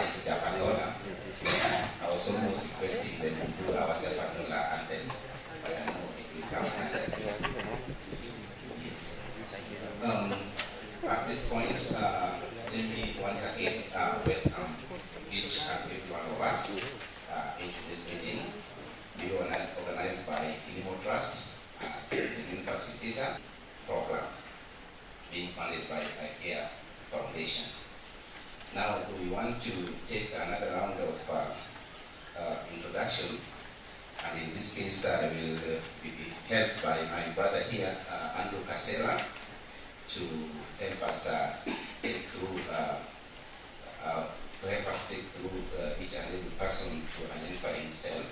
as Japanola. I was almost requesting them to do our Japanola and then I know it will come at this point, let me once again welcome each and every one of us into this meeting. We are organized by Kilimo Trust as the new facilitator program being funded by IKEA Foundation. Now we want to take another round of introduction, and in this case I will be helped by my brother here, Andrew Kasela, to help us take through each and every person to identify himself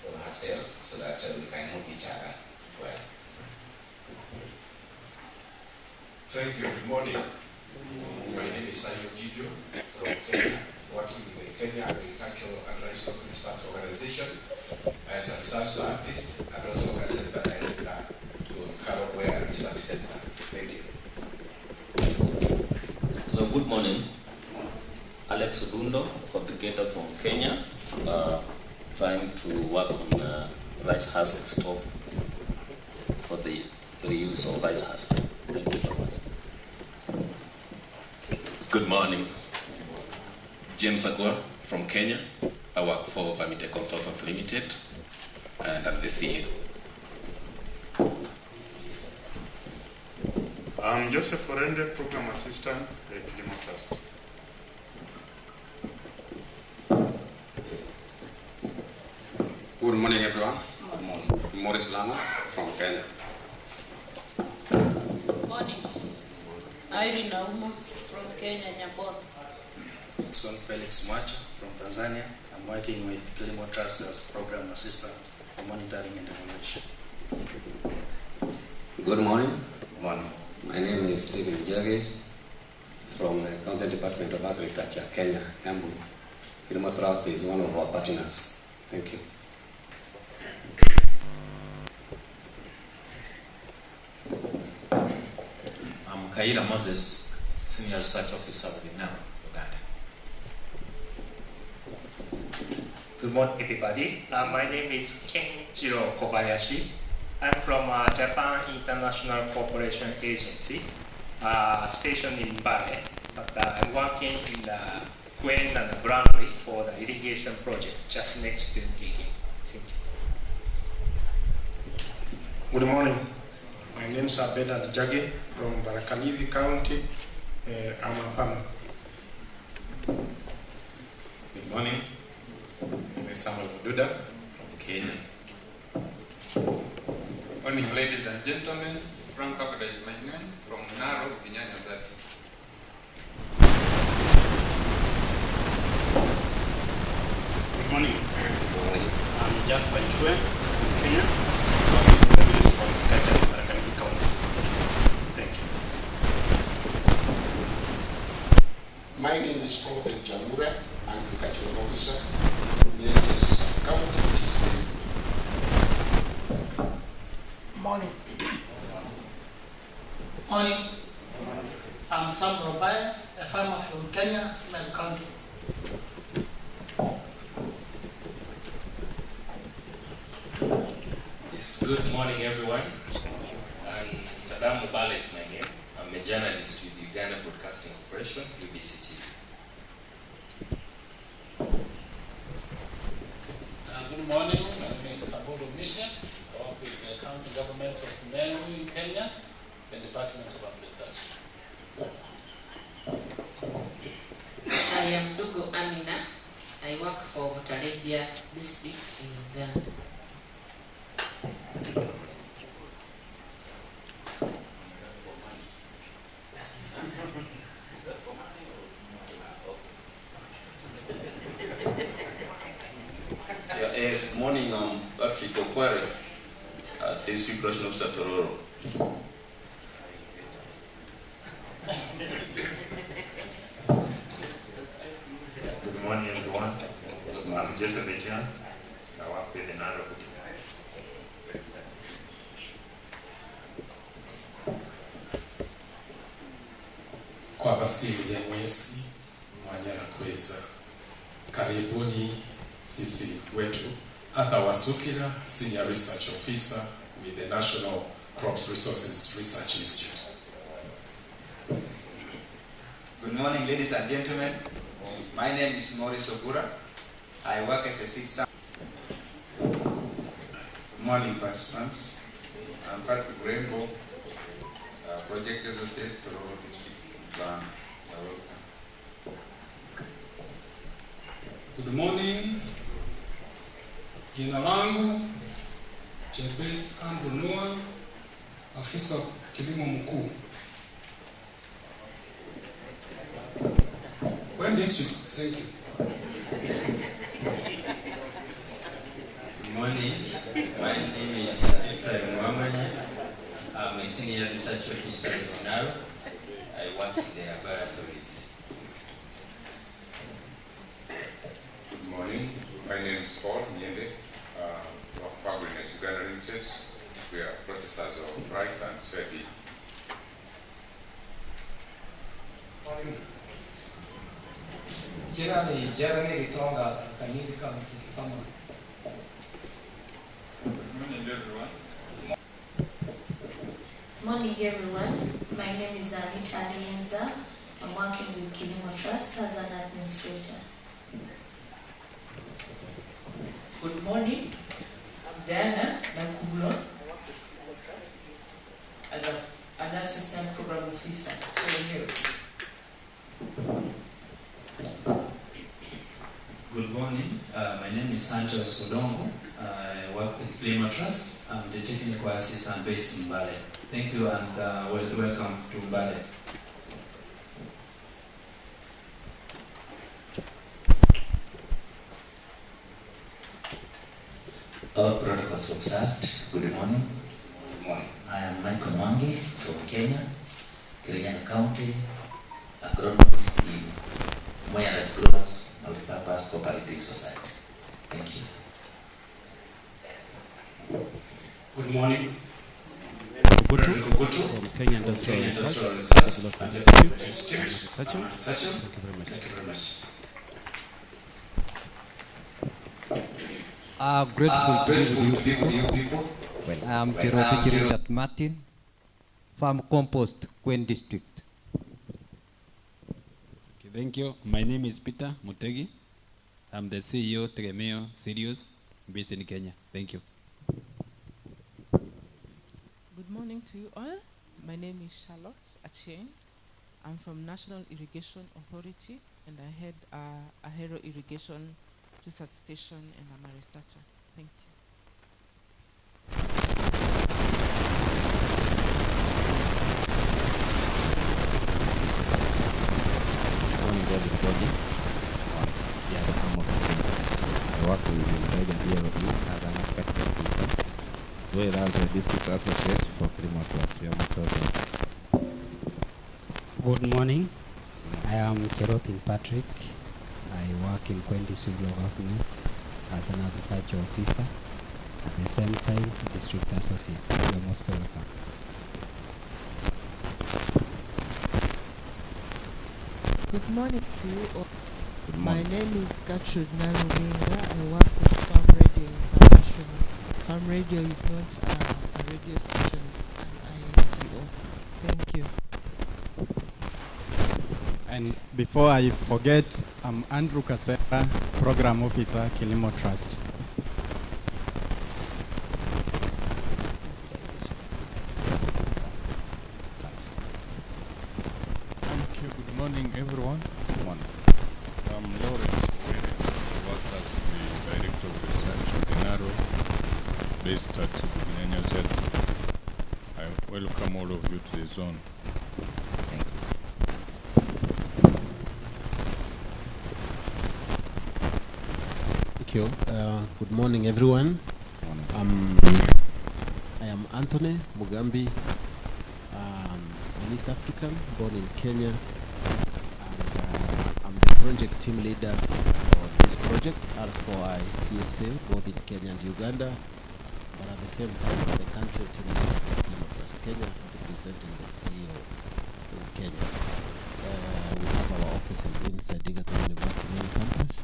or herself so that we can know each other well. Thank you. Good morning. My name is Simon Gijo from Kenya, working with the Kenya Agricultural and Livestock Research Organization as a research scientist and also a center director to Karoware Research Center. Thank you. Hello, good morning. Alex Odundo, fabricator from Kenya, trying to work on rice husk stove for the reuse of rice husk. Thank you very much. Good morning. James Agua from Kenya. I work for Vamite Consultants Limited and I'm the CEO. I'm Joseph Orende, Program Assistant at Kilimo Trust. Good morning, everyone. Good morning. Morris Lana from Kenya. Good morning. Irene Auma from Kenya, Nyambon. Son Felix Mwacha from Tanzania. I'm working with Kilimo Trust as Program Assistant for Monitoring and Evaluation. Good morning. Good morning. My name is Stephen Jage from the County Department of Agriculture, Kenya, Embu. Kilimo Trust is one of our partners. Thank you. I'm Kaira Moses, Senior Research Officer with NAM, Uganda. Good morning, everybody. My name is Kenjiro Kobayashi. I'm from Japan International Cooperation Agency, stationed in Bale, but I'm working in the Gwen and Granbury for the irrigation project just next to Gigi. Thank you. Good morning. My name is Bernard Jage from Barakanithi County. I'm a farmer. Good morning. My name is Samuel Mududa from Kenya. Morning, ladies and gentlemen. Frank Abada is my name from Naro, Vinyanya Zaki. Good morning. I'm Jasper Chue from Kenya. I'm from Barakanithi County. Thank you. My name is Paul Jamura. I'm Agricultural Officer from Vinyanya County, which is Morning. Morning. I'm Sam Robaya, a farmer from Kenya, Meru County. Yes, good morning, everyone. Saddam Mubala is my name. I'm a journalist with the Uganda Broadcasting Corporation, UBCT. Good morning. My name is Kabodo Misha. I work with the county government of Meru in Kenya, the Department of Agriculture. I am Dugo Amina. I work for Butaredia district in Uganda. Yes, morning, Patrick Okware, District Production Officer Tororo. Good morning, everyone. I'm Joseph Etienne. I work with the Naro. Kwa basi ya mwezi mwanya na kweza karibuni sisi wetu. Arthur Wasukira, Senior Research Officer with the National Crops Resources Research Institute. Good morning, ladies and gentlemen. My name is Maurice Ogura. I work as a sixth. Good morning, participants. I'm Patrick Rainbow, Project Associate for all district plan. Good morning. Jina langu Chebet Ambunua, afisa kilimo mkuu. When district, thank you. Good morning. My name is Ephraim Wamanya. I'm a senior research officer in Sinaro. I work in the laboratories. Good morning. My name is Paul Nyende. Work for Uganda Limited. We are processors of rice and soybean. Jeremy Ritonga, Kanizi County, Kama. Good morning, everyone. Morning, everyone. My name is Anita Alienza. I'm working with Kilimo Trust as an administrator. Good morning. I'm Diana Nakubulo as an assistant program officer. So here. Good morning. My name is Sancho Solongo. I work with Kilimo Trust. I'm the technical assistant based in Mbale. Thank you and welcome to Mbale. All protocols observed. Good morning. Good morning. I am Michael Mwangi from Kenya, Kirinyaga County, agronomist in Moya's Growers Multipurpose Cooperative Society. Thank you. Good morning. Kutu from Kenya Industrial Research Development Institute. Thank you very much. Grateful to be with you people. I am Kiroti Martin, Farm Compost, Queen District. Okay, thank you. My name is Peter Mutegi. I'm the CEO of Tegemeo Sirius, based in Kenya. Thank you. Good morning to you all. My name is Charlotte Achieng. I'm from National Irrigation Authority and I head Ahero Irrigation Research Station and I'm a researcher. Thank you. Good morning everybody. Yeah, the farm officer. I work with the DLB as an aspect officer. We are the district associate for Kilimo Trust. We are most welcome. Good morning. I am Cherotin Patrick. I work in Queen District Law Government as an agriculture officer. At the same time, district associate. You are most welcome. Good morning to you all. Good My morning. name is Gertrude Naluwinga. I work with Farm Radio International. Farm Radio is not a radio station, it's an INGO. Thank you. And before I forget, I'm Andrew Kasera, Program Officer, Kilimo Trust. Thank you. Good morning, everyone. Good morning. I'm Lawrence Were. I work as the Director of Research at Inaro, based at Kirinyaga Z. I welcome all of you to the zone. Thank you. Good morning, everyone. I am Anthony Mugambi. I'm East African, born in Kenya. And I'm the project team leader for this project, R4iCSA, both in Kenya and Uganda. But at the same time, I'm the country team leader for Kilimo Trust Kenya, representing the CEO in Kenya. We have our offices inside Egerton University main campus.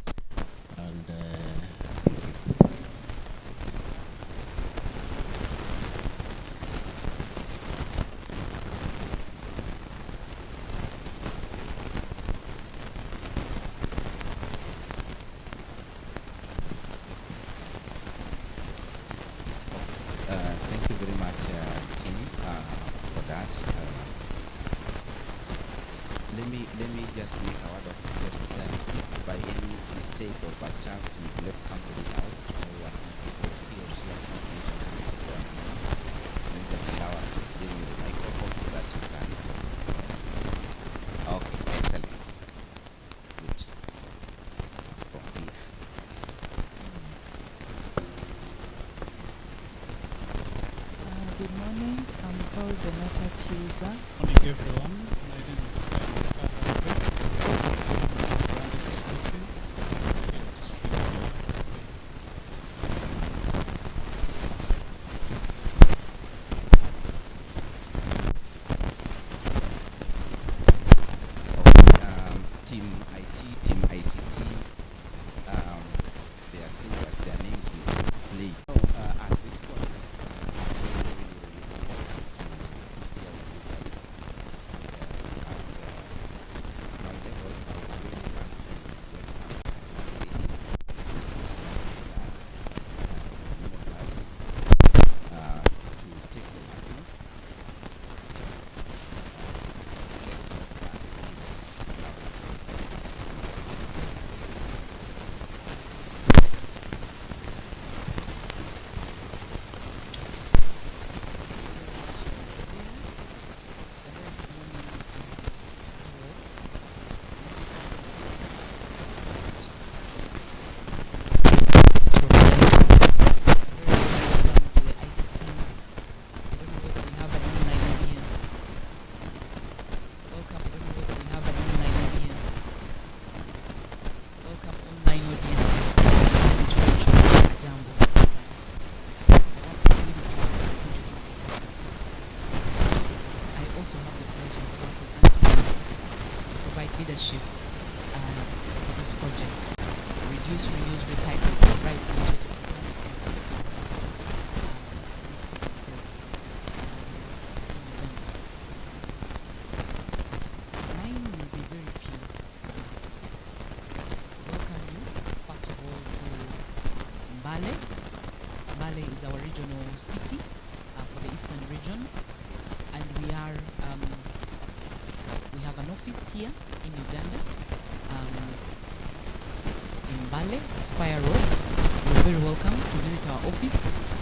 let me just make a word of request that if by any mistake or by chance we've left somebody out or was not able, he or she has not mentioned this, then just allow us to deal with the microphone so that you can. Okay, excellent. Good. Forgive. Good morning. I'm called R4iCSA. Good morning, everyone. My name is brand exclusive. Team IT, Team ICT, they are saying that their names will play. At this point, leadership for this project. Reduce, reuse, recycle, price initiative. Mine will be very few. Welcome you, first of all, to Mbale. Mbale is our regional city for the eastern region, and we have an office here in Uganda, in Mbale, Spire Road. You're very welcome to visit our office.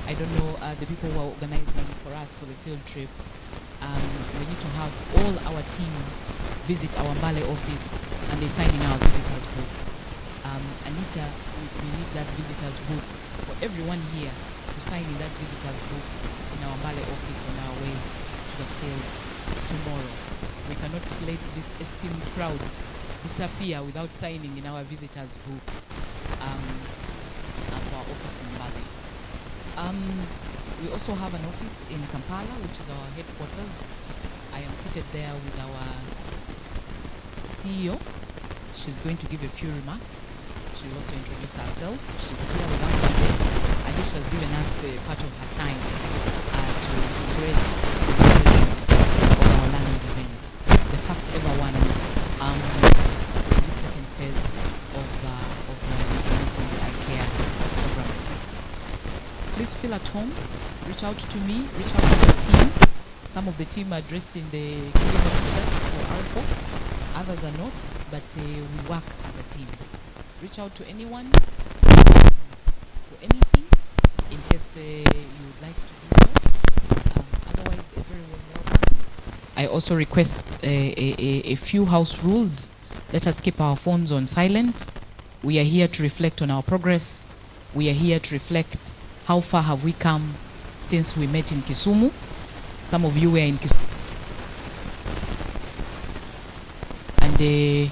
I don't know the people who are organizing for us for the field trip. We need to have all our team visit our Mbale office and they sign in our visitors book. Anita, we need that visitors book for everyone here to sign in that visitors book in our Mbale office on our way to the field tomorrow. We cannot let this esteemed crowd disappear without signing in our visitors book of our office in Mbale. We also have an office in Kampala, which is our headquarters. I am seated there with our CEO. She's going to give a few remarks. She'll also introduce herself. She's here with us today, and she has given us part of her time to embrace the celebration of our learning event, the first ever one in the second phase of implementing the ICARE program. Please feel at home. Reach out to me, reach out to the team. Some of the team are dressed in the Kilimo t-shirts for R4, others are not, but we work as a team. Reach out to anyone for anything in case you would like to do so. Otherwise, everyone welcome. I also request a few house rules. Let us keep our phones on silent. We are here to reflect on our progress. We are here to reflect how far have we come since we met in Kisumu. Some of you were in Kisumu. And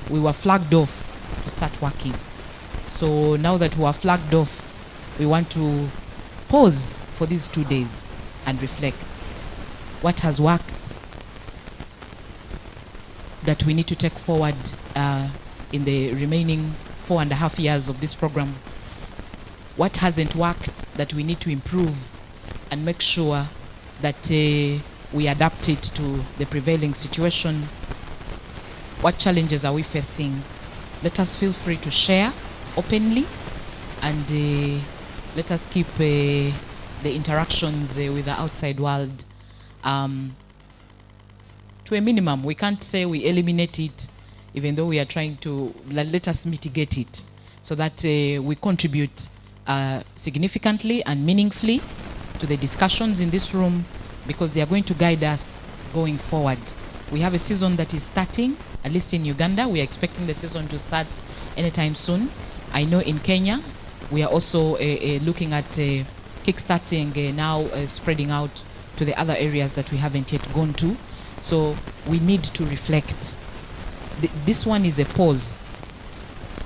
we were flagged off to start working. So now that we are flagged off, we want to pause for these 2 days and reflect. What has worked that we need to take forward in the remaining 4.5 years of this program? What hasn't worked that we need to improve and make sure that we adapt it to the prevailing situation? What challenges are we facing? Let us feel free to share openly, and let us keep the interactions with the outside world to a minimum. We can't say we eliminate it, even though we are trying to, let us mitigate it so that we contribute significantly and meaningfully to the discussions in this room, because they are going to guide us going forward. We have a season that is starting, at least in Uganda. We are expecting the season to start anytime soon. I know in Kenya, we are also looking at kickstarting now, spreading out to the other areas that we haven't yet gone to. So we need to reflect. This one is a pause.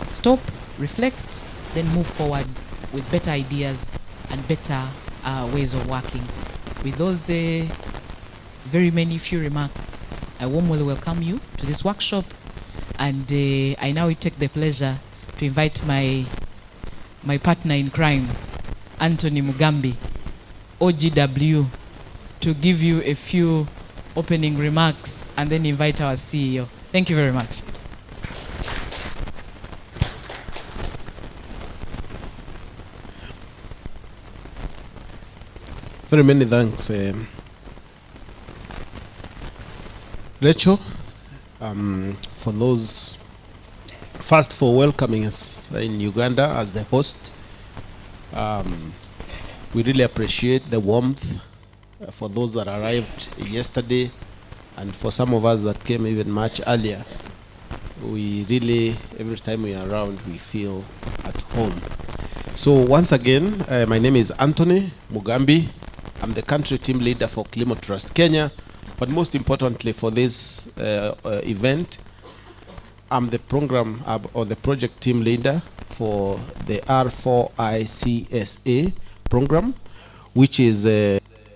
Stop, reflect, then move forward with better ideas and better ways of working. With those very many few remarks, I warmly welcome you to this workshop, and I now take the pleasure to invite my partner in crime, Anthony Mugambi, OGW, to give you a few opening remarks and then invite our CEO. Thank you very much. Very many thanks, Rachel, for those, first for welcoming us in Uganda as the host. We really appreciate the warmth for those that arrived yesterday, and for some of us that came even much earlier. We really, every time we are around, we feel at home. So once again, my name is Anthony Mugambi. I'm the country team leader for Kilimo Trust Kenya, but most importantly for this event, I'm the program or the project team leader for the R4iCSA program, which is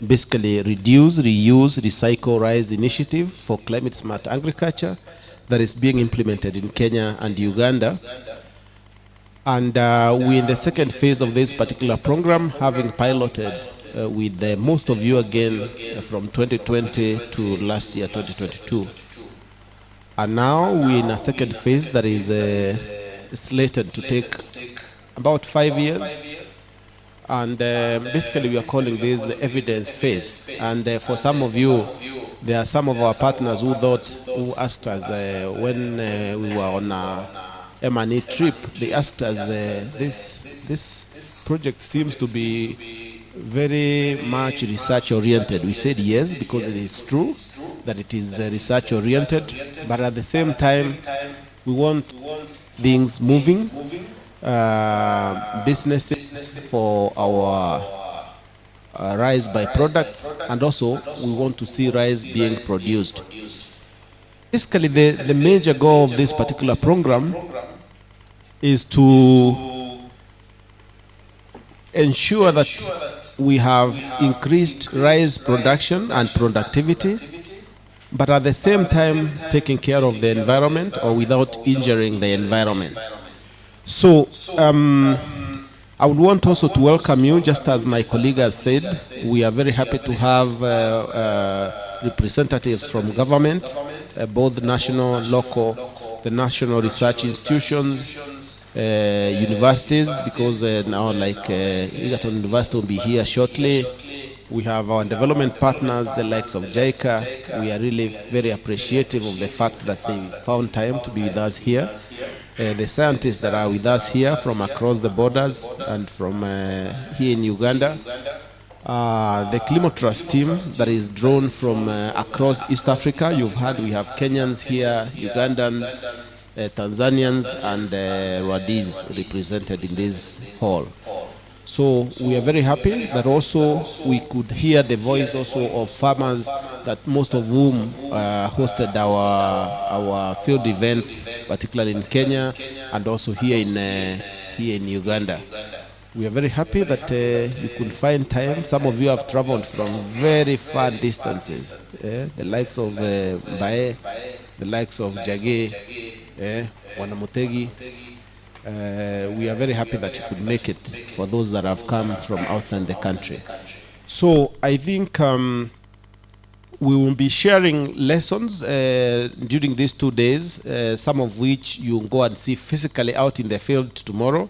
basically reduce, reuse, recycle, rise initiative for climate smart agriculture that is being implemented in Kenya and Uganda. And we're in the second phase of this particular program, having piloted with most of you again from 2020 to last year, 2022. And now we're in a second phase that is slated to take about 5 years. And basically we are calling this the evidence phase. And for some of you, there are some of our partners who asked us when we were on a M&E trip, they asked us, this project seems to be very much research oriented. We said yes, because it is true that it is research oriented, but at the same time, we want things moving, businesses for our rice byproducts, and also we want to see rice being produced. Basically, the major goal of this particular program is to ensure that we have increased rice production and productivity, but at the same time taking care of the environment or without injuring the environment. So I would want also to welcome you, just as my colleague has said. We are very happy to have representatives from government, both national, local, the national research institutions, universities, because now like Egerton University will be here shortly. We have our development partners, the likes of JICA. We are really very appreciative of the fact that they found time to be with us here. The scientists that are with us here from across the borders and from here in Uganda. The Kilimo Trust team that is drawn from across East Africa. You've heard we have Kenyans here, Ugandans, Tanzanians, and Rwandese represented in this hall. So we are very happy that also we could hear the voice also of farmers, that most of whom hosted our field events, particularly in Kenya and also here in Uganda. We are very happy that you could find time. Some of you have traveled from very far distances, the likes of Bae, the likes of Jage, Wanamutegi. We are very happy that you could make it, for those that have come from outside the country. So I think we will be sharing lessons during these 2 days, some of which you will go and see physically out in the field tomorrow.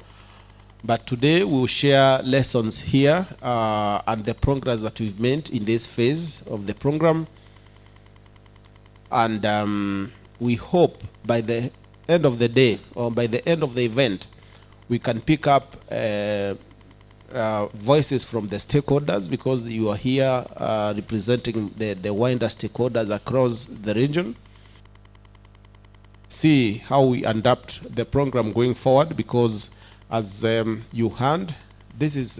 But today we will share lessons here and the progress that we've made in this phase of the program. And we hope by the end of the day or by the end of the event, we can pick up voices from the stakeholders, because you are here representing the wider stakeholders across the region. See how we adapt the program going forward, because as you heard, this is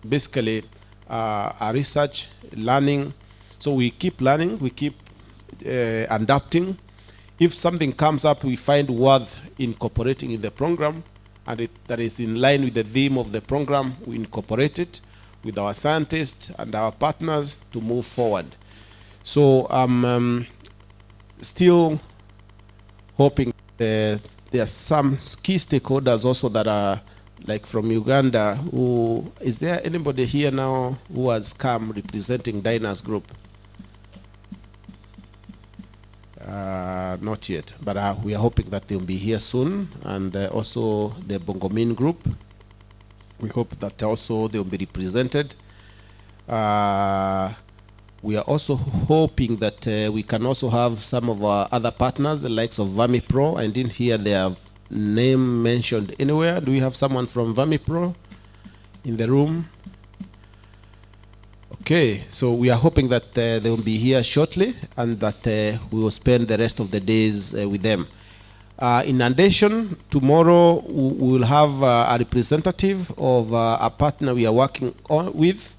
basically a research learning. So we keep learning, we keep adapting. If something comes up we find worth incorporating in the program, and that is in line with the theme of the program, we incorporate it with our scientists and our partners to move forward. So I'm still hoping there are some key stakeholders also that are like from Uganda. Is there anybody here now who has come representing Diners Group? Not yet, but we are hoping that they'll be here soon, and also the Bongomin Group. We hope that also they'll be represented. We are also hoping that we can also have some of our other partners, the likes of VamiPro. I didn't hear their name mentioned anywhere. Do we have someone from VamiPro in the room? Okay, so we are hoping that they will be here shortly, and that we will spend the rest of the days with them. In addition, tomorrow we will have a representative of a partner we are working with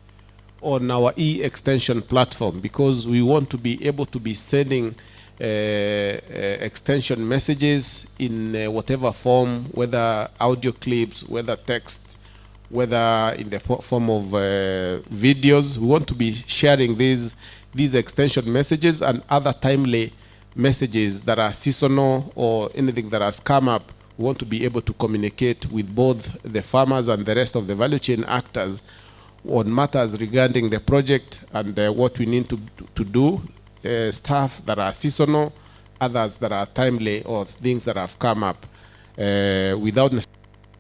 on our e-extension platform, because we want to be able to be sending extension messages in whatever form, whether audio clips, whether text, whether in the form of videos. We want to be sharing these extension messages and other timely messages that are seasonal or anything that has come up. We want to be able to communicate with both the farmers and the rest of the value chain actors on matters regarding the project and what we need to do, stuff that are seasonal, others that are timely, or things that have come up without necessarily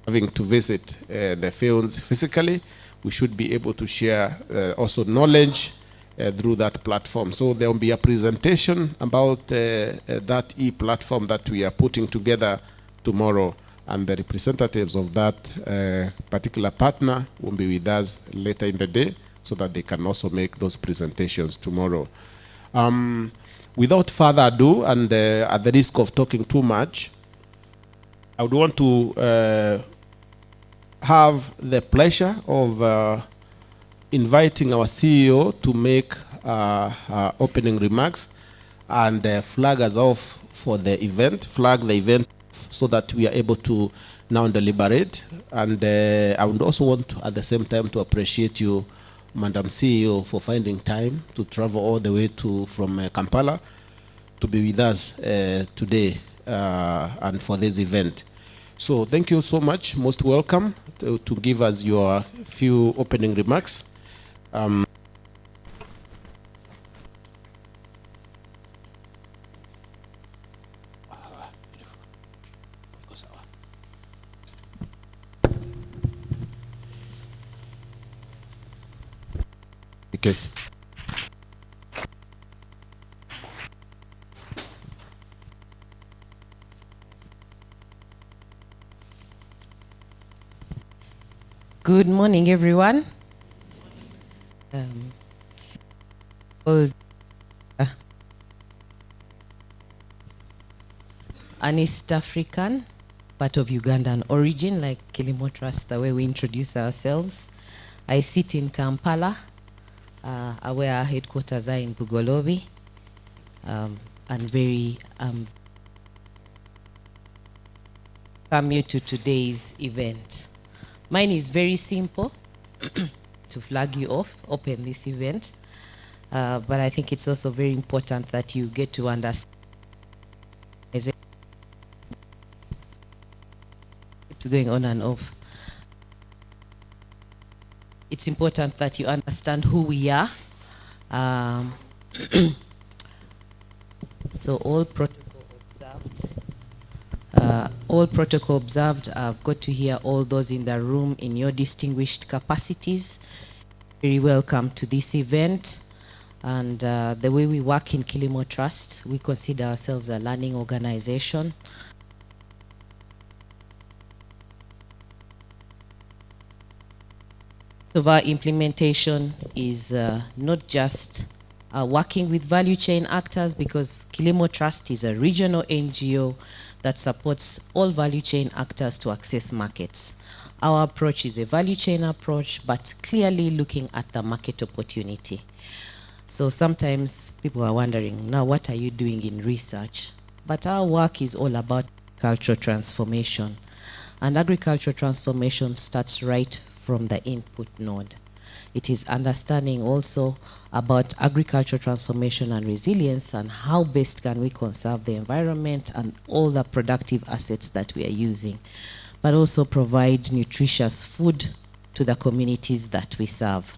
having to visit the fields physically. We should be able to share also knowledge through that platform. So there will be a presentation about that e-platform that we are putting together tomorrow, and the representatives of that particular partner will be with us later in the day, so that they can also make those presentations tomorrow. Without further ado, and at the risk of talking too much, I would want to have the pleasure of inviting our CEO to make opening remarks and flag us off for the event, so that we are able to now deliberate. And I would also want to, at the same time, to appreciate you, Madam CEO, for finding time to travel all the way from Kampala to be with us today and for this event. So thank you so much. Most welcome to give us your few opening remarks. Okay. Good morning, everyone. An East African, part of Ugandan origin, like Kilimo Trust, the way we introduce ourselves. I sit in Kampala, where our headquarters are in Bugolobi, and very come here to today's event. Mine is very simple, to flag you off, open this event, but I think it's also very important that you get to understand. It's going on and off. It's important that you understand who we are. So all protocol observed. All protocol observed. I've got to hear all those in the room in your distinguished capacities. Very welcome to this event. And the way we work in Kilimo Trust, we consider ourselves a learning organization. Of our implementation is not just working with value chain actors, because Kilimo Trust is a regional NGO that supports all value chain actors to access markets. Our approach is a value chain approach, but clearly looking at the market opportunity. So sometimes people are wondering, now what are you doing in research? But our work is all about cultural transformation. And agricultural transformation starts right from the input node. It is understanding also about agricultural transformation and resilience, and how best can we conserve the environment and all the productive assets that we are using, but also provide nutritious food to the communities that we serve.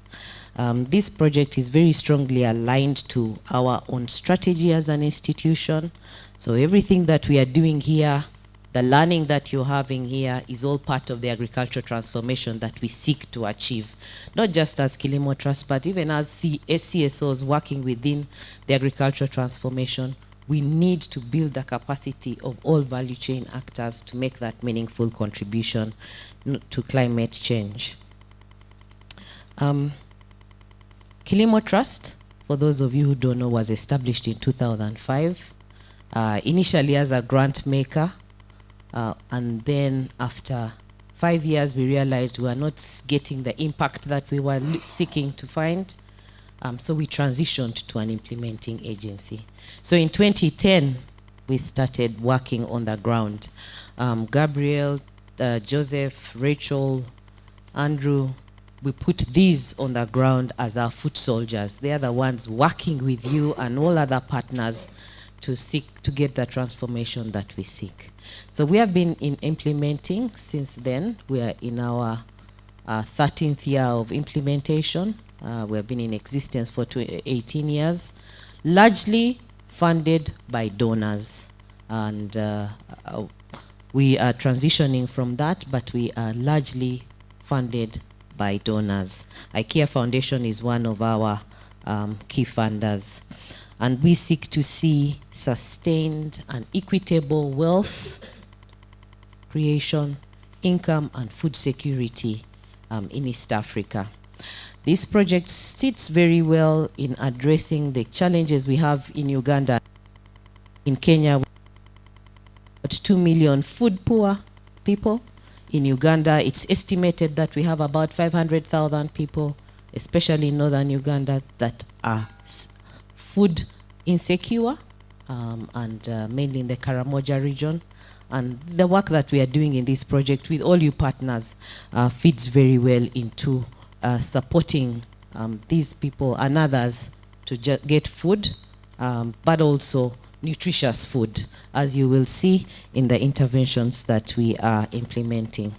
This project is very strongly aligned to our own strategy as an institution. So everything that we are doing here, the learning that you're having here, is all part of the agricultural transformation that we seek to achieve, not just as Kilimo Trust, but even as CSOs working within the agricultural transformation. We need to build the capacity of all value chain actors to make that meaningful contribution to climate change. Kilimo Trust, for those of you who don't know, was established in 2005, initially as a grant maker, and then after 5 years we realized we were not getting the impact that we were seeking to find, so we transitioned to an implementing agency. So in 2010 we started working on the ground. Gabriel, Joseph, Rachel, Andrew, we put these on the ground as our foot soldiers. They are the ones working with you and all other partners to seek to get the transformation that we seek. So we have been implementing since then. We are in our 13th year of implementation. We have been in existence for 18 years, largely funded by donors. And we are transitioning from that, but we are largely funded by donors. IKEA Foundation is one of our key funders. And we seek to see sustained and equitable wealth creation, income, and food security in East Africa. This project sits very well in addressing the challenges we have in Uganda. In Kenya, 2 million food poor people. In Uganda, it's estimated that we have about 500,000 people, especially in northern Uganda, that are food insecure, and mainly in the Karamoja region. And the work that we are doing in this project with all you partners fits very well into supporting these people and others to get food, but also nutritious food, as you will see in the interventions that we are implementing.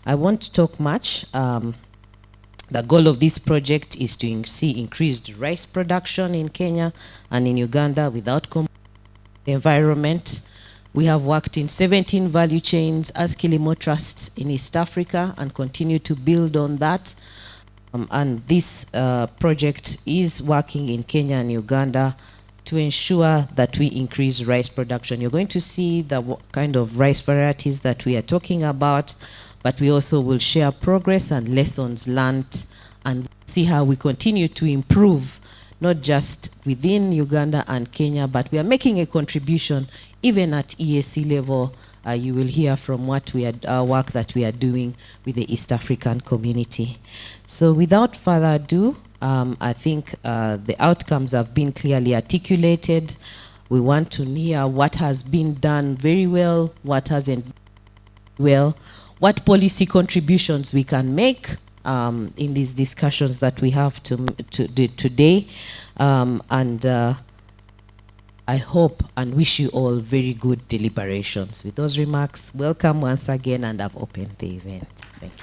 I won't talk much. The goal of this project is to see increased rice production in Kenya and in Uganda without the environment. We have worked in 17 value chains as Kilimo Trusts in East Africa and continue to build on that. And this project is working in Kenya and Uganda to ensure that we increase rice production. You're going to see the kind of rice varieties that we are talking about, but we also will share progress and lessons learned and see how we continue to improve, not just within Uganda and Kenya, but we are making a contribution even at EAC level. You will hear from what we are, work that we are doing with the East African community. So without further ado, I think the outcomes have been clearly articulated. We want to hear what has been done very well, what hasn't well, what policy contributions we can make in these discussions that we have today. I hope and wish you all very good deliberations. With those remarks, welcome once again, and I've opened the event. Thank you.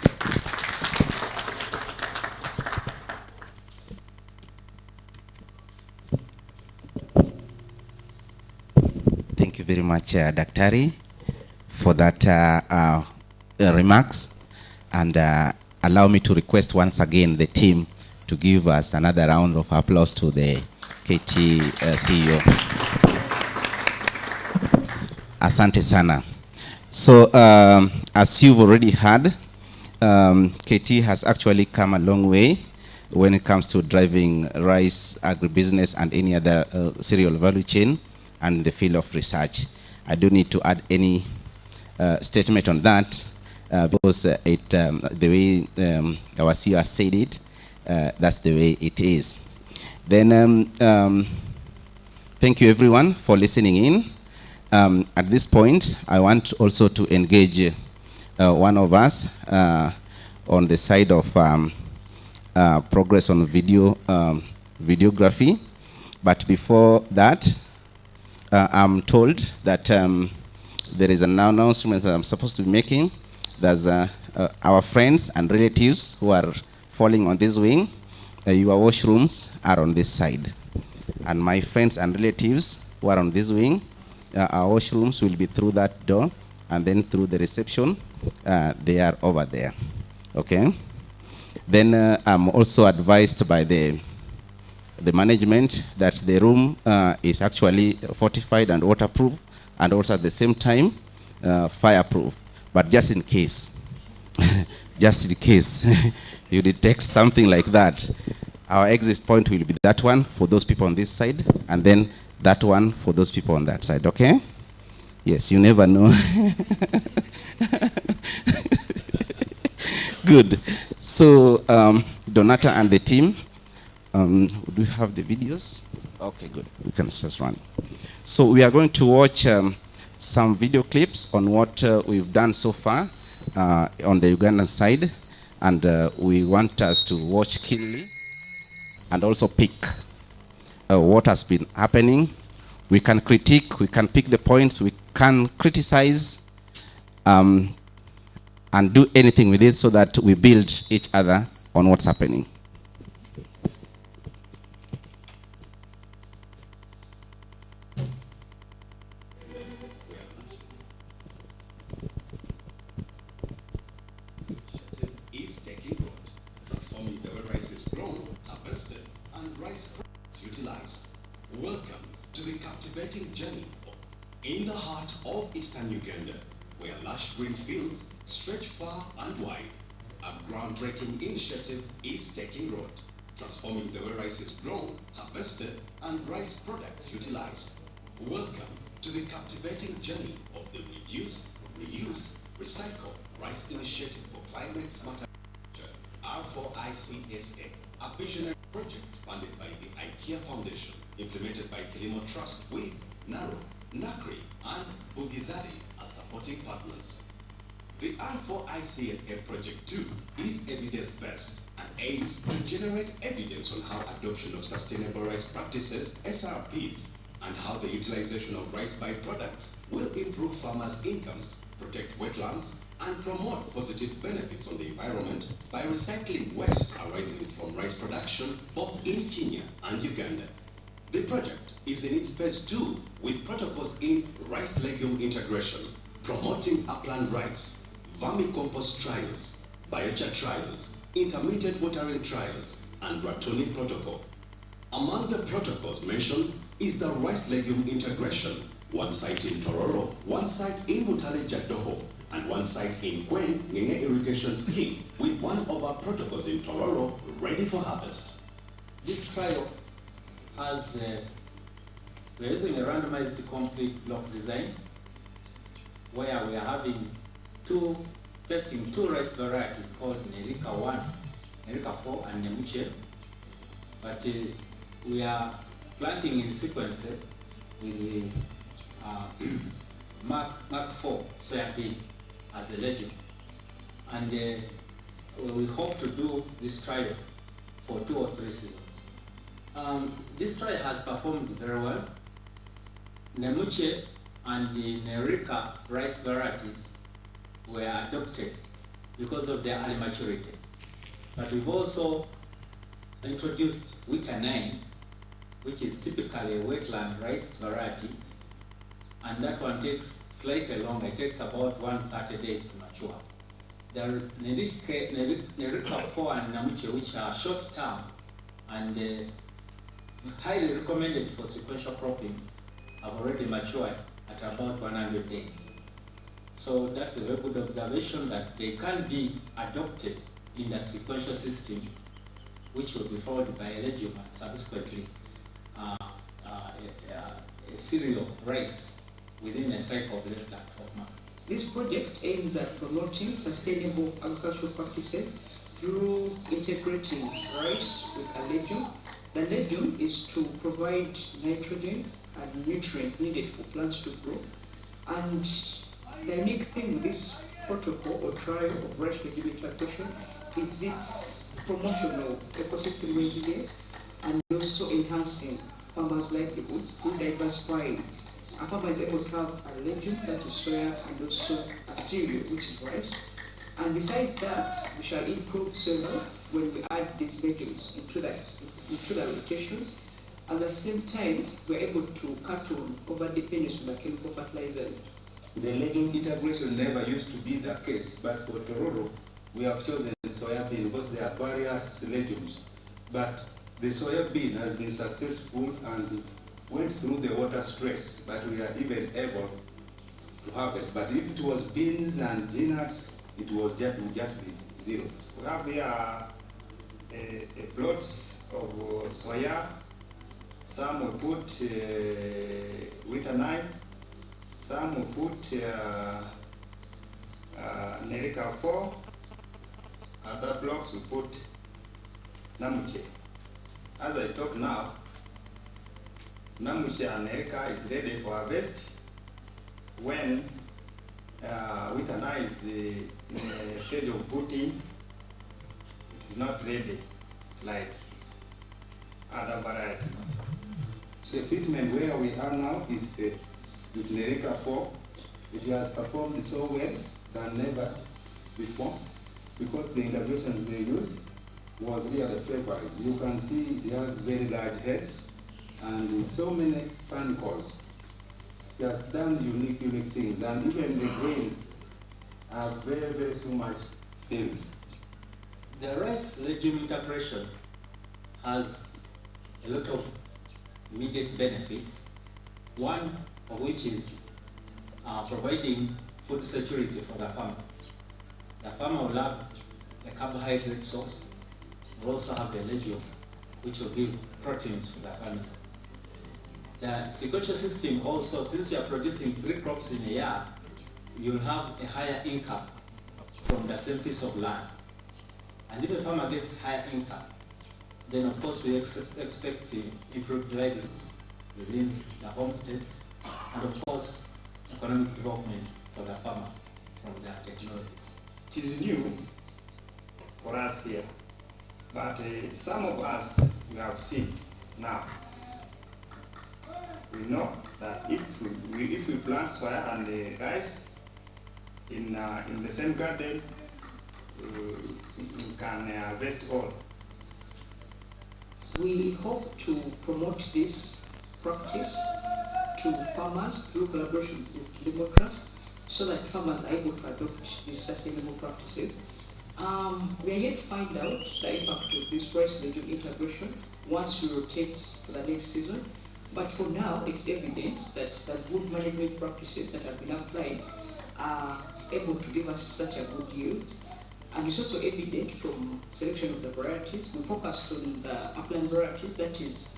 Thank you very much, Daktari, for that remarks. And allow me to request once again the team to give us another round of applause to the KT CEO. Asante sana. So as you've already heard, KT has actually come a long way when it comes to driving rice, agribusiness, and any other cereal value chain and the field of research. I don't need to add any statement on that because the way our CEO has said it, that's the way it is. Then thank you everyone for listening in. At this point, I want also to engage one of us on the side of progress on videography. But before that, I'm told that there is an announcement that I'm supposed to be making. There's our friends and relatives who are falling on this wing. Your washrooms are on this side. And my friends and relatives who are on this wing, our washrooms will be through that door and then through the reception. They are over there. Okay? Then I'm also advised by the management that the room is actually fortified and waterproof, and also at the same time fireproof. But just in case, just in case you detect something like that, our exit point will be that one for those people on this side, and then that one for those people on that side, okay? Yes, you never know. Good. So, Donata and the team, do we have the videos? Okay, good. We can just run. So we are going to watch some video clips on what we've done so far on the Ugandan side, and we want us to watch keenly and also pick what has been happening. We can critique, we can pick the points, we can criticize, and do anything with it so that we build each other on what's happening. Is taking root, transforming the way rice is grown, harvested, and rice products utilized. Welcome to the captivating journey in the heart of Eastern Uganda, where lush green fields stretch far and wide. A groundbreaking initiative is taking root, transforming the way rice is grown, harvested, and rice products utilized. Welcome to the captivating journey of the Reduce, Reuse, Recycle Rice Initiative for Climate Smart Agriculture, R4iCSA, a visionary project funded by the IKEA Foundation, implemented by Kilimo Trust with NARO, NACRI, and Bugizari as supporting partners. The R4iCSA Project 2 is evidence-based and aims to generate evidence on how adoption of sustainable rice practices, SRPs, and how the utilization of rice byproducts will improve farmers' incomes, protect wetlands, and promote positive benefits on the environment by recycling waste arising from rice production both in Kenya and Uganda. The project is in its phase 2 with protocols in rice legume integration, promoting upland rice, vermicompost trials, biochar trials, intermittent watering trials, and Ratoni protocol. Among the protocols mentioned is the rice legume integration, one site in Tororo, one site in Mutale Jadoho, and one site in Kwen Ngenge Irrigation Scheme, with one of our protocols in Tororo ready for harvest. This trial has, we're using a randomized complete block design, where we are having testing two rice varieties called Nerika 1, Nerika 4, and Nemuche. But we are planting in sequence with the Mark 4 soybean as a legend. And we hope to do this trial for 2 or 3 seasons. This trial has performed very well. Nemuche and the Nerika rice varieties were adopted because of their early maturity. But we've also introduced Wita 9, which is typically a wetland rice variety, and that one takes slightly longer. It takes about 130 days to mature. There are Nerika 4 and Namuche, which are short term, and highly recommended for sequential cropping have already matured at about 100 days. So that's a very good observation that they can be adopted in a sequential system, which will be followed by a legume and subsequently a cereal rice within a cycle of less than 12 months. This project aims at promoting sustainable agricultural practices through integrating rice with a legume. The legume is to provide nitrogen and nutrient needed for plants to grow. And the unique thing with this protocol or trial of rice legume integration is its promotion of ecosystem resilience and also enhancing farmers' livelihoods through diversifying. A farmer is able to have a legume, that is soya, and also a cereal, which is rice. And besides that, we shall improve soil health when we add these legumes into the rotations. At the same time, we're able to cut on over dependence on the chemical fertilizers. The legume integration never used to be the case, but for Tororo, we have chosen soybean because there are various legumes. But the soybean has been successful and went through the water stress, but we are even able to harvest. But if it was beans and peanuts, it would just be zero. We have here a plot of soya. Some will put winter knife, some will put Nerika 4, other blocks will put Namuche. As I talk now, Namuche and Nerika is ready for harvest. When winter knife is in a stage of putting, it's not ready like other varieties. So treatment where we are now is Nerika 4. It has performed so well than never before because the interventions they used was really favorable. You can see it has very large heads and with so many panicles. It has done unique things, and even the grains are very too much thin. The rice legume integration has a lot of immediate benefits, one of which is providing food security for the farmer. The farmer will have a carbohydrate source, will also have a legume, which will give proteins for the family. The sequential system also, since you are producing 3 crops in a year, you will have a higher income from the same piece of land. And if a farmer gets higher income, then of course we expect improved livelihoods within the homesteads, and of course economic development for the farmer from their technologies. It is new for us here, but some of us we have seen now. We know that if we plant soya and rice in the same garden, we can harvest all. We hope to promote this practice to farmers through collaboration with Kilimo Trust so that farmers are able to adopt these sustainable practices. We are yet to find out the impact of this rice legume integration once we rotate for the next season. But for now, it's evident that the good management practices that have been applied are able to give us such a good yield. And it's also evident from selection of the varieties. We focused on the upland varieties, that is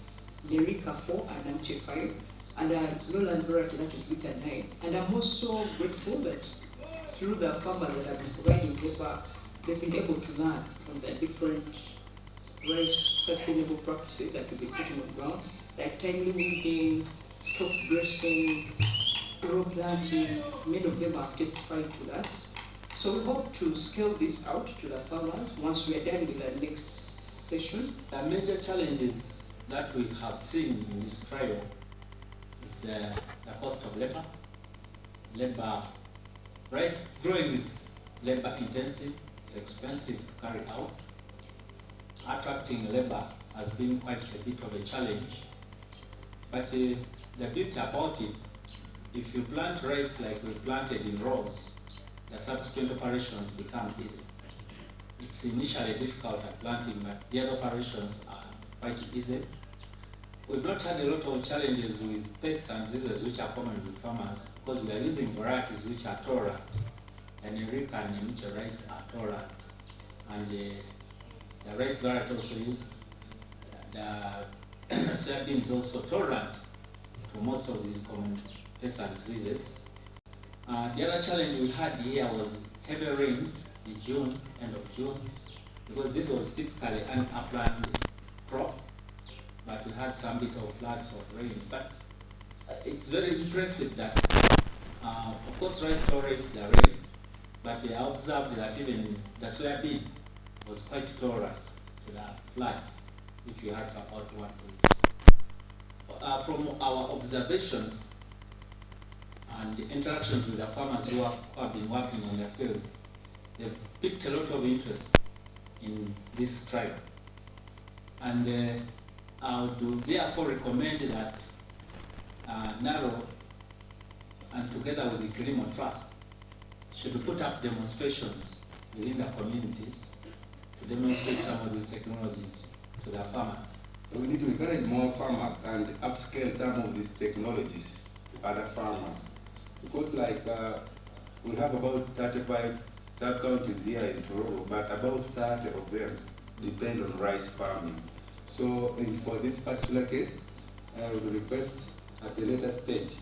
Nerika 4 and Namuche 5, and a lowland variety, that is Vita 9. And I'm also grateful that through the farmers that have been providing paper, they've been able to learn from the different rice sustainable practices that we've been putting on ground, like timely weeding, top dressing, row planting. Many of them have testified to that. So we hope to scale this out to the farmers once we are done with the next session. The major challenges that we have seen in this trial is the cost of labor. Rice growing is labor intensive, it's expensive to carry out. Attracting labor has been quite a bit of a challenge. But the beauty about it, if you plant rice like we planted in rows, the subsequent operations become easy. It's initially difficult at planting, but the other operations are quite easy. we've not had a lot of challenges with pests and diseases which are common with farmers because we are using varieties which are tolerant. And Eureka and Nemuche rice are tolerant. And the rice variety also used, the soybean is also tolerant to most of these common pests and diseases. The other challenge we had here was heavy rains in June, end of June, because this was typically an upland crop, but we had some bit of floods or rains. But it's very impressive that, of course, rice tolerates the rain, but I observed that even the soybean was quite tolerant to the floods, which we had for about 1 week. From our observations and the interactions with the farmers who have been working on their field, they've picked a lot of interest in this trial. And I would therefore recommend that NARO, and together with the Kilimo Trust, should put up demonstrations within the communities to demonstrate some of these technologies to the farmers. We need to encourage more farmers and upscale some of these technologies to other farmers. Because we have about 35 sub-counties here in Tororo, but about 30 of them depend on rice farming. So for this particular case, I would request at a later stage,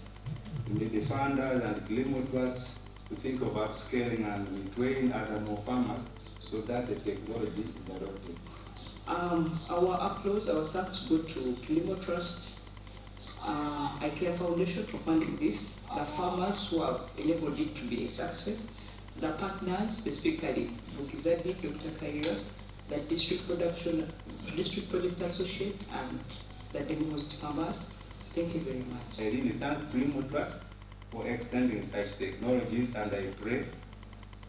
the funders and Kilimo Trust to think of upscaling and train other more farmers so that the technology is adopted. Our applause, our thanks go to Kilimo Trust, IKEA Foundation for funding this, the farmers who have enabled it to be a success, the partners, specifically Bukizadi, Dr. Kaira, the District Project Associate, and the Demo-host farmers. Thank you very much. I really thank Kilimo Trust for extending such technologies, and I pray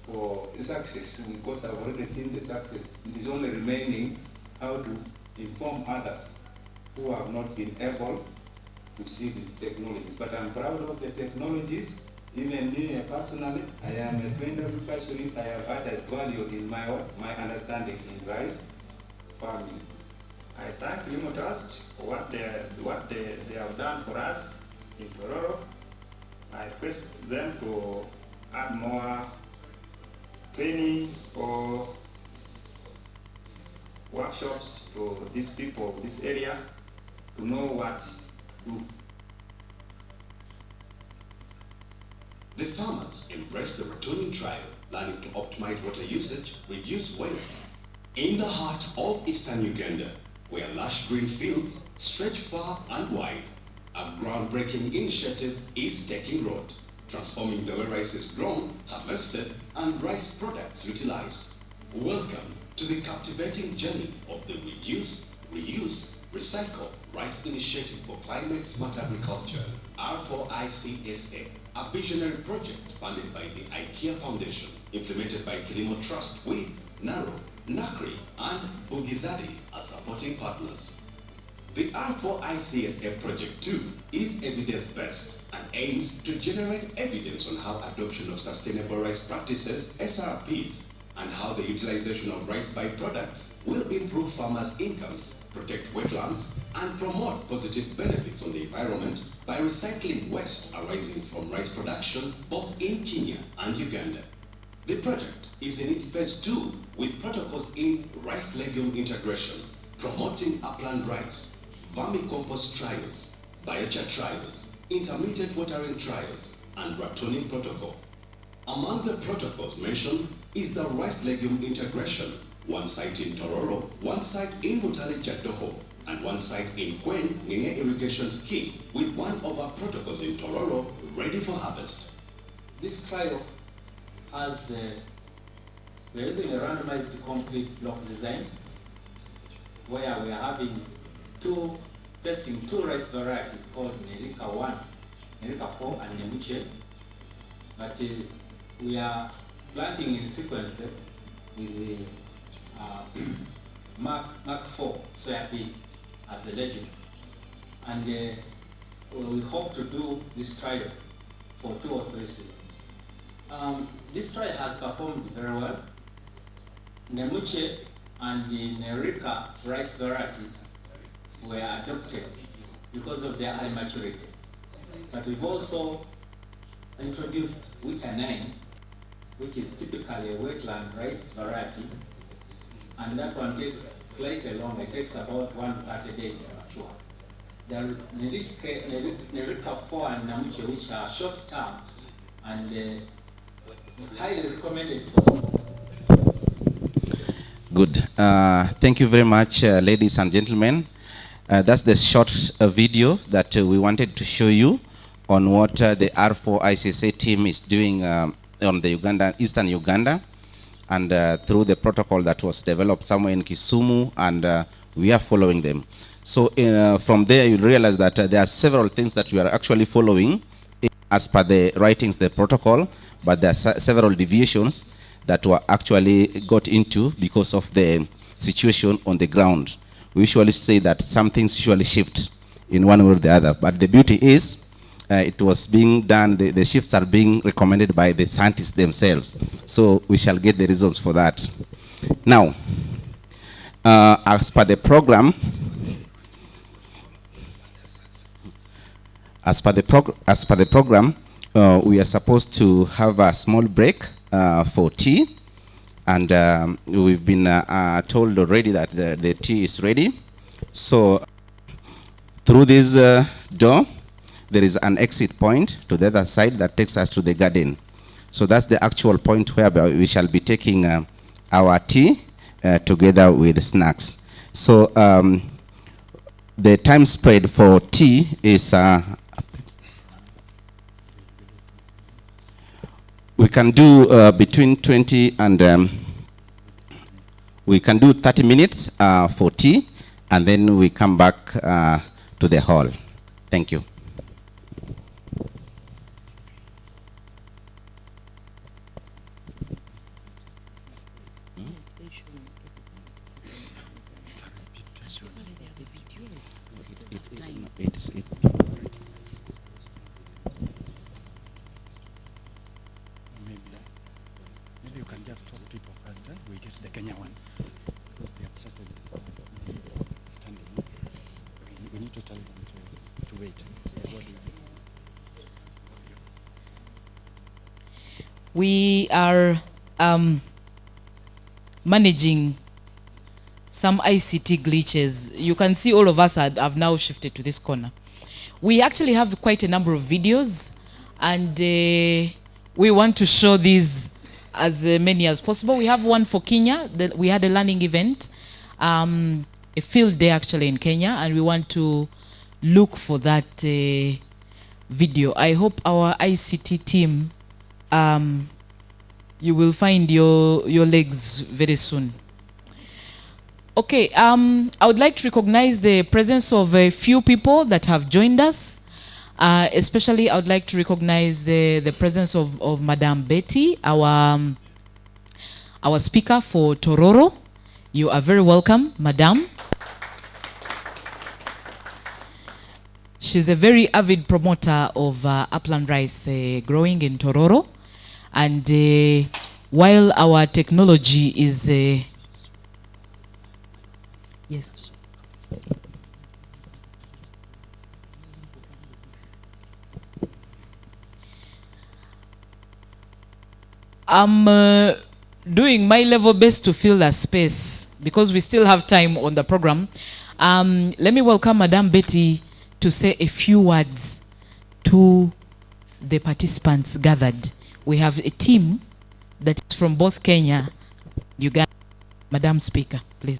for success, because I've already seen the success. It is only remaining how to inform others who have not been able to see these technologies. But I'm proud of the technologies. Even me personally, I am a trained agriculturist. I have added value in my understanding in rice farming. I thank Kilimo Trust for what they have done for us in Tororo. I request them to add more training or workshops to these people of this area to know what to do. The farmers embraced the returning trial, learning to optimize water usage, reduce waste. In the heart of eastern Uganda, where lush green fields stretch far and wide, a groundbreaking initiative is taking root, transforming the way rice is grown, harvested, and rice products utilized. Welcome to the captivating journey of the Reduce, Reuse, Recycle Rice Initiative for Climate Smart Agriculture, R4iCSA, a visionary project funded by the IKEA Foundation, implemented by Kilimo Trust with NARO, NACRI, and Bugizadi as supporting partners. The R4iCSA Project 2 is evidence-based and aims to generate evidence on how adoption of sustainable rice practices, SRPs, and how the utilization of rice byproducts will improve farmers' incomes, protect wetlands, and promote positive benefits on the environment by recycling waste arising from rice production both in Kenya and Uganda. The project is in its phase 2 with protocols in rice legume integration, promoting upland rice, vermicompost trials, biochar trials, intermittent watering trials, and ratoning protocol. Among the protocols mentioned is the rice legume integration, one site in Tororo, one site in Mutale Jadoho, and one site in Kwen Ngenge Irrigation Scheme, with one of our protocols in Tororo ready for harvest. This trial has, we're using a randomized complete block design, where we are testing two rice varieties called Nerika 1, Nerika 4, and Nemuche. But we are planting in sequence with the Mark 4 soybean as a legend. And we hope to do this trial for 2 or 3 seasons. This trial has performed very well. Nemuche and the Nerika rice varieties were adopted because of their high maturity. But we've also introduced Winter 9, which is typically a wetland rice variety, and that one takes slightly longer. It takes about 130 days to mature. There are Nerika 4 and Namuche, which are short term and highly recommended for school. Good. Thank you very much, ladies and gentlemen. That's the short video that we wanted to show you on what the R4iCSA team is doing on the Eastern Uganda, and through the protocol that was developed somewhere in Kisumu, and we are following them. So from there, you realize that there are several things that we are actually following as per the writings, the protocol, but there are several deviations that were actually got into because of the situation on the ground. We usually say that some things usually shift in one way or the other, but the beauty is it was being done, the shifts are being recommended by the scientists themselves. So we shall get the reasons for that. Now, as per the program, we are supposed to have a small break for tea, and we've been told already that the tea is ready. So through this door, there is an exit point to the other side that takes us to the garden. So that's the actual point where we shall be taking our tea together with snacks. So the time spread for tea is we can do between 20 and we can do 30 minutes for tea, and then we come back to the hall. Thank you. Maybe you can just talk people first. We get the Kenya one because they have started standing. We need to tell them to wait. What do you do? We are managing some ICT glitches. You can see all of us have now shifted to this corner. We actually have quite a number of videos, and we want to show these as many as possible. We have one for Kenya. We had a learning event, a field day actually in Kenya, and we want to look for that video. I hope our ICT team, you will find your legs very soon. Okay, I would like to recognize the presence of a few people that have joined us. Especially, I would like to recognize the presence of Madame Betty, our speaker for Tororo. You are very welcome, Madame. She's a very avid promoter of upland rice growing in Tororo. And while our technology is... yes. I'm doing my level best to fill that space because we still have time on the program. Let me welcome Madame Betty to say a few words to the participants gathered. We have a team that is from both Kenya, Uganda. Madam Speaker, please.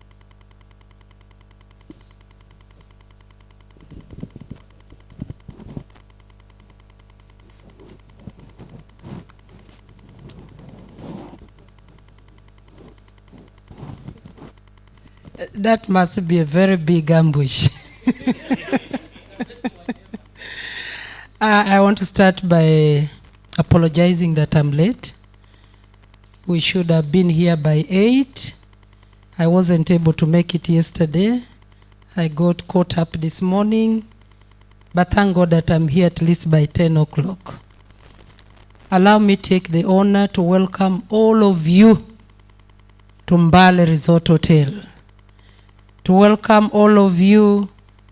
That must be a very big ambush. I want to start by apologizing that I'm late. We should have been here by 8. I wasn't able to make it yesterday. I got caught up this morning, but thank God that I'm here at least by 10 o'clock. Allow me to take the honor to welcome all of you to Mbale Resort Hotel, to welcome all of you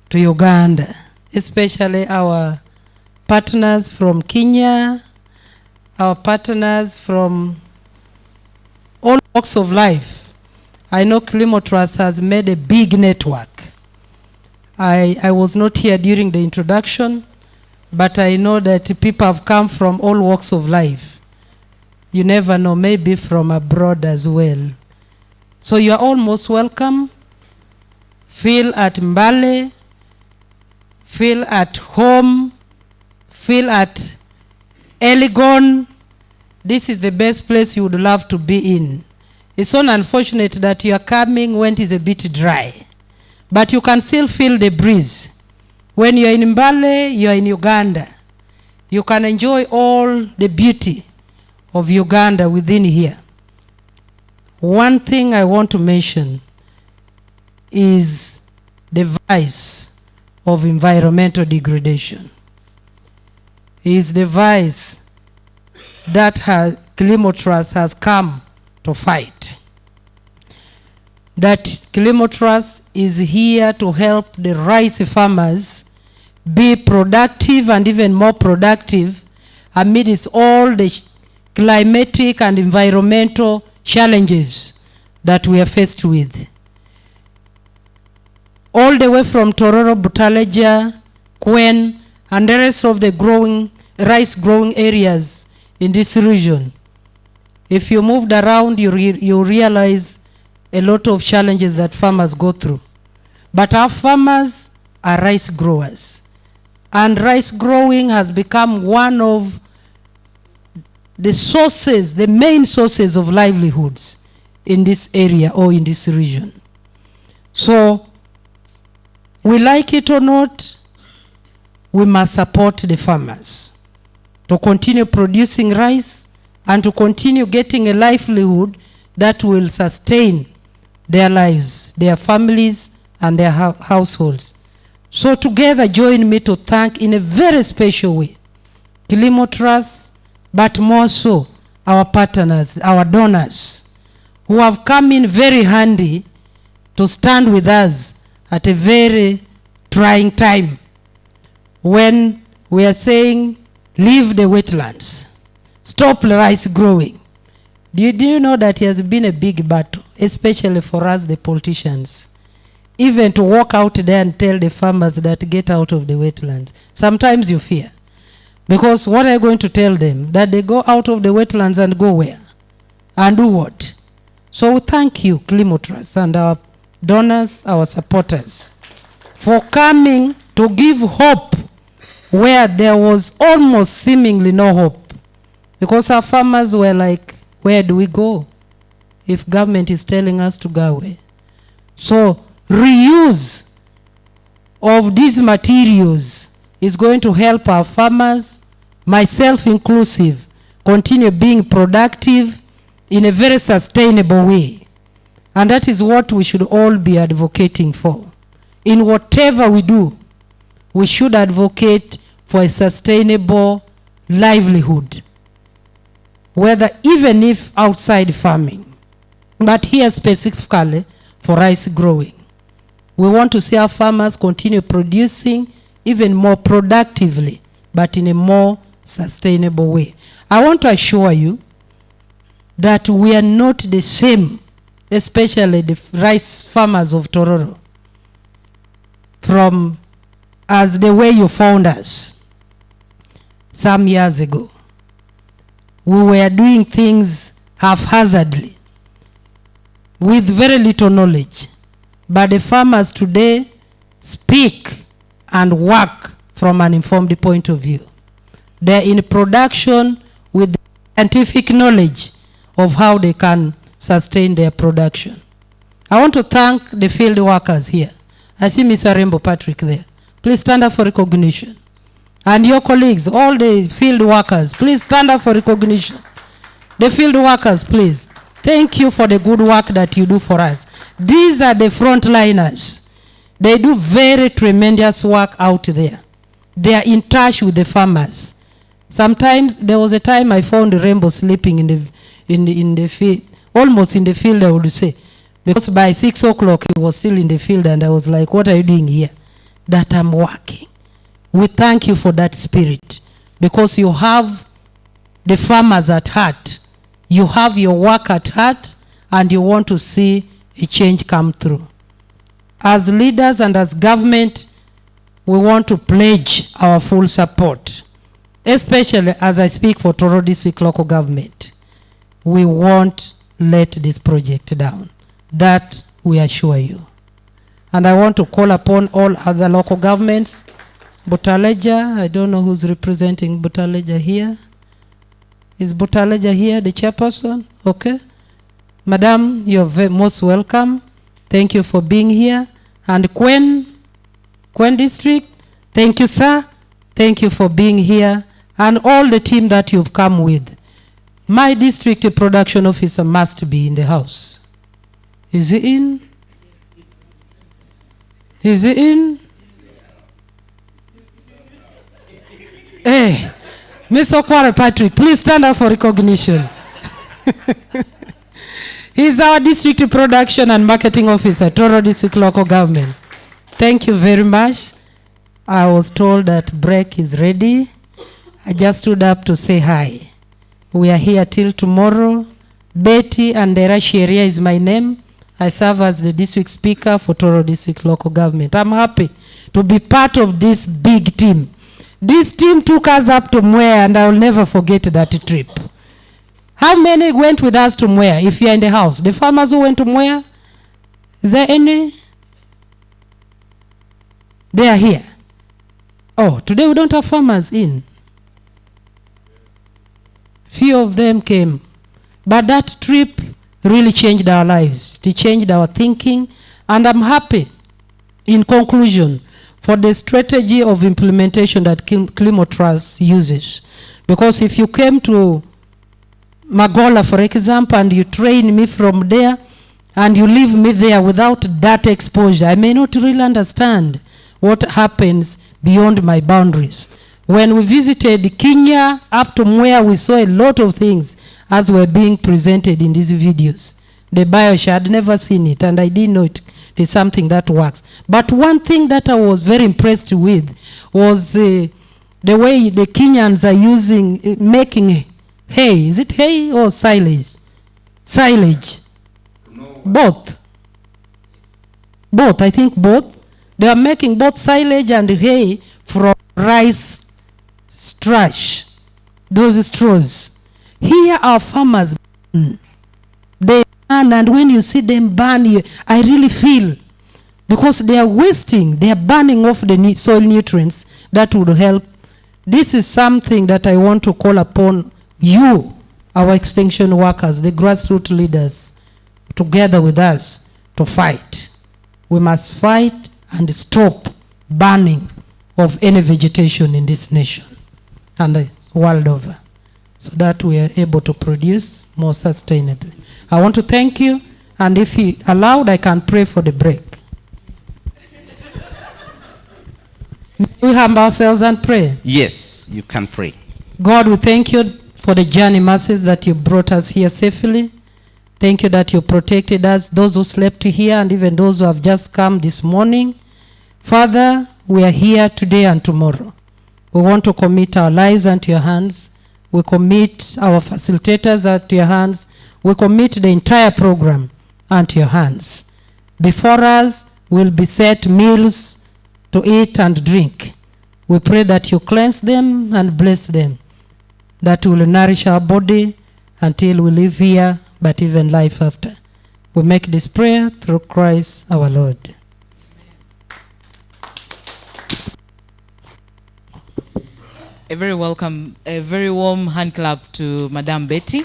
to Uganda, especially our partners from Kenya, our partners from all walks of life. I know Kilimo Trust has made a big network. I was not here during the introduction, but I know that people have come from all walks of life. You never know, maybe from abroad as well. So you are all most welcome. Feel at Mbale, feel at home, feel at Elgon. This is the best place you would love to be in. It's so unfortunate that you are coming when it is a bit dry, but you can still feel the breeze. When you are in Mbale, you are in Uganda. You can enjoy all the beauty of Uganda within here. One thing I want to mention is the vice of environmental degradation. Is the vice that Kilimo Trust has come to fight. That Kilimo Trust is here to help the rice farmers be productive and even more productive amidst all the climatic and environmental challenges that we are faced with. All the way from Tororo, Butaleja, Kwen, and the rest of the rice growing areas in this region. If you moved around, you realize a lot of challenges that farmers go through. But our farmers are rice growers. And rice growing has become one of the sources, the main sources of livelihoods in this area or in this region. So, we like it or not, we must support the farmers to continue producing rice and to continue getting a livelihood that will sustain their lives, their families, and their households. So together, join me to thank in a very special way Kilimo Trust, but more so our partners, our donors, who have come in very handy to stand with us at a very trying time when we are saying, leave the wetlands, stop rice growing. Do you know that it has been a big battle, especially for us, the politicians, even to walk out there and tell the farmers that get out of the wetlands. Sometimes you fear. Because what are you going to tell them? That they go out of the wetlands and go where? And do what? So thank you, Kilimo Trust, and our donors, our supporters, for coming to give hope where there was almost seemingly no hope. Because our farmers were like, where do we go if government is telling us to go away? So reuse of these materials is going to help our farmers, myself inclusive, continue being productive in a very sustainable way. And that is what we should all be advocating for. In whatever we do, we should advocate for a sustainable livelihood, whether even if outside farming, but here specifically for rice growing. We want to see our farmers continue producing even more productively, but in a more sustainable way. I want to assure you that we are not the same, especially the rice farmers of Tororo, from as the way you found us some years ago. We were doing things haphazardly with very little knowledge. But the farmers today speak and work from an informed point of view. They're in production with scientific knowledge of how they can sustain their production. I want to thank the field workers here. I see Mr. Rainbow Patrick there. Please stand up for recognition. And your colleagues, all the field workers, please stand up for recognition. The field workers, please. Thank you for the good work that you do for us. These are the frontliners. They do very tremendous work out there. They are in touch with the farmers. Sometimes there was a time I found Rainbow sleeping in the field, almost in the field, I would say, because by 6 o'clock he was still in the field, and I was like, "What are you doing here?" That I'm working. We thank you for that spirit, because you have the farmers at heart. You have your work at heart, and you want to see a change come through. As leaders and as government, we want to pledge our full support, especially as I speak for Toro District Local Government. We won't let this project down. That we assure you. And I want to call upon all other local governments. Butaleja, I don't know who's representing Butaleja here. Is Butaleja here, the chairperson? Okay. Madam, you're most welcome. Thank you for being here. And Kwen District, thank you, sir. Thank you for being here. And all the team that you've come with. My district production officer must be in the house. Is he in? Is he in? Hey, Mr. Okwara Patrick, please stand up for recognition. He's our district production and marketing officer, Toro District Local Government. Thank you very much. I was told that break is ready. I just stood up to say hi. We are here till tomorrow. Betty Andera Sheria is my name. I serve as the district speaker for Toro District Local Government. I'm happy to be part of this big team. This team took us up to Mwea, and I will never forget that trip. How many went with us to Mwea, if you're in the house? The farmers who went to Mwea? Is there any? They are here. Oh, today we don't have farmers in. Few of them came. But that trip really changed our lives. It changed our thinking. And I'm happy, in conclusion, for the strategy of implementation that Climate Trust uses. Because if you came to Magola, for example, and you train me from there, and you leave me there without that exposure, I may not really understand what happens beyond my boundaries. When we visited Kenya, up to where we saw a lot of things as were being presented in these videos. The bioshare, I'd never seen it, and I didn't know it is something that works. But one thing that I was very impressed with was the way the Kenyans are using, making hay. Is it hay or silage? Silage. Both. Both, I think both. They are making both silage and hay from rice trash, those straws. Here are farmers, they burn, and when you see them burn, I really feel, because they are wasting, they are burning off the soil nutrients that would help. This is something that I want to call upon you, our extension workers, the grassroots leaders, together with us to fight. We must fight and stop burning of any vegetation in this nation and the world over, so that we are able to produce more sustainably. I want to thank you, and if you allowed, I can pray for the break. We humble ourselves and pray. Yes, you can pray. God, we thank you for the journey masses that you brought us here safely. Thank you that you protected us, those who slept here and even those who have just come this morning. Father, we are here today and tomorrow. We want to commit our lives into your hands. We commit our facilitators into your hands. We commit the entire program into your hands. Before us will be set meals to eat and drink. We pray that you cleanse them and bless them, that will nourish our body until we live here, but even life after. We make this prayer through Christ our Lord. A very welcome, a very warm hand clap to Madame Betty.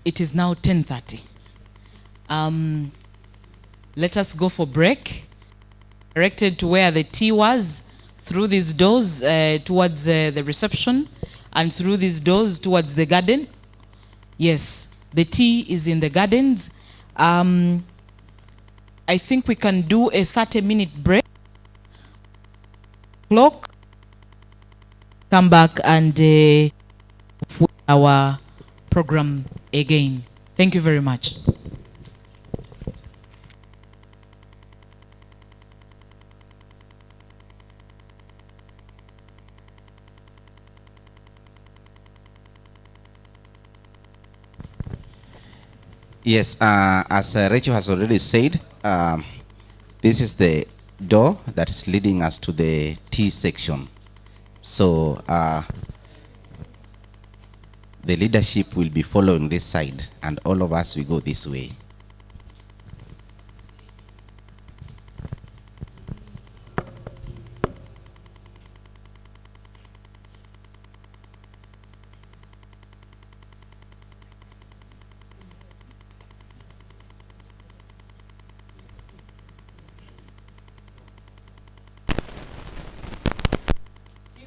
It is now 10:30. Let us go for break. Directed to where the tea was, through these doors towards the reception, and through these doors towards the garden. Yes, the tea is in the gardens. I think we can do a 30-minute break. Clock. Come back and for our program again. Thank you very much. Yes, as Rachel has already said, this is the door that is leading us to the T section. So the leadership will be following this side, and all of us will go this way.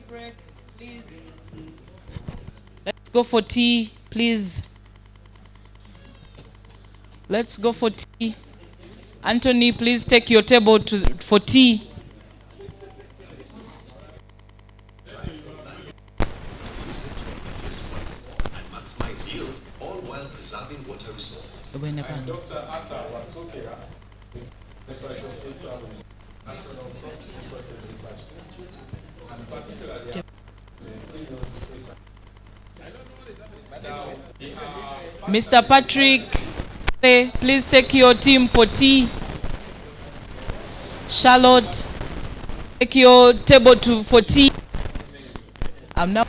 Break, please. Let's go for tea, please. Let's go for tea. Anthony, please take your table for tea. And maximize yield, all while preserving water resources. Dr. Arthur Wasokera is Research Officer with National Crop Resources Research Institute, and particularly the Cereals Research. Now, Mr. Patrick, please take your team for tea. Charlotte, take your table for tea. I'm now